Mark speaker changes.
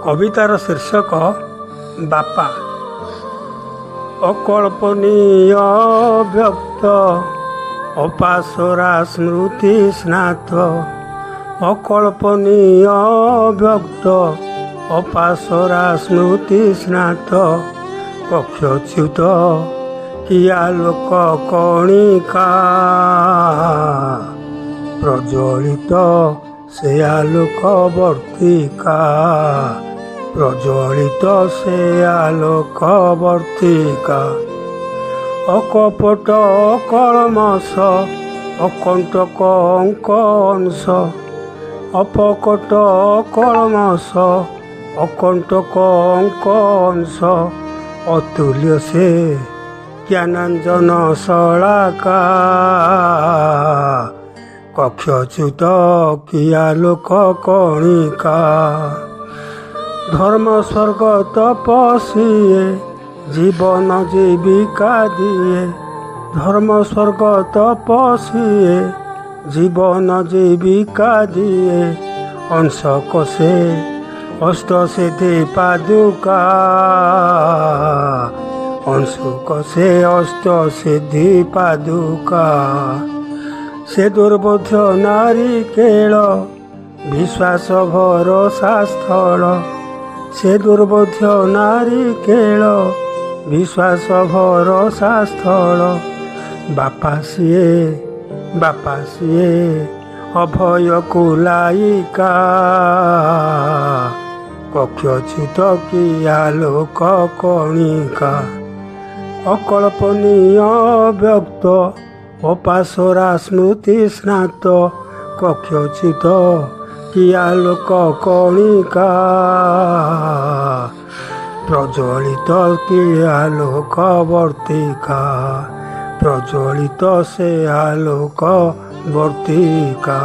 Speaker 1: କବିତାର ଶୀର୍ଷକ ବାପା। ଅକଳ୍ପନୀୟ ବ୍ୟକ୍ତ ଅପାସରା ସ୍ମୃତି ସ୍ନାତ। ଅକଳ୍ପନୀୟ ବ୍ୟକ୍ତ ଅପାସରା ସ୍ମୃତି ସ୍ନାତ। କକ୍ଷଚ୍ୟୁତ କିଆଲୋକ କଣିକା ପ୍ରଜ୍ୱଳିତ ସେ ଆଲୋକ ବର୍ତ୍ତିକା। ପ୍ରଜ୍ୱଳିତ ସେ ଆଲୋକ ବର୍ତ୍ତିକା। ଅକପଟ କଳମସ ଅକଣ୍ଟକ ଅଙ୍କ ଅଂଶ। ଅପକଟ କଳମସ ଅକଣ୍ଟକ ଅଙ୍କ ଅଂଶ। ଅତୁଲ୍ୟ ସେ ଜ୍ଞାନାଞ୍ଜନ ଶଳାକା। କକ୍ଷଚ୍ୟୁତ କିଆଲୋକ କଣିକା। ଧର୍ମ ସ୍ୱର୍ଗ ତପସ୍ୱିଏ ଜୀବନ ଜୀବିକା ଦିଏ। ଧର୍ମ ସ୍ୱର୍ଗ ତପସ୍ୱିଏ ଜୀବନ ଜୀବିକା ଦିଏ। ଅଂଶ କଷେ ଅଷ୍ଟସିଦ୍ଧି ପାଦୁକା। ଅଂଶୁ କଷେ ଅଷ୍ଟସିଦ୍ଧି ପାଦୁକା। ସେ ଦୁର୍ବୋଧ୍ୟ ନାରିକେଳ ବିଶ୍ୱାସ ଭରସା ସ୍ଥଳ। ସେ ଦୁର୍ବୋଧ୍ୟ ନାରିକେଳ ବିଶ୍ୱାସ ଭରସା ସ୍ଥଳ। ବାପା ସିଏ ଅଭୟ କୁଲାଇକା। କକ୍ଷଚ୍ୟୁତ କିଆଲୋକ କଣିକା। ଅକଳ୍ପନୀୟ ବ୍ୟକ୍ତ ଅପାସରା ସ୍ମୃତି ସ୍ନାତ। କକ୍ଷଚ୍ୟୁତ କିଆଲୋକ କଣିକା। ପ୍ରଜ୍ୱଳିତ କିଆଲୋକ ବର୍ତ୍ତିକା। ପ୍ରଜ୍ୱଳିତ ସେ ଆଲୋକ ବର୍ତ୍ତିକା।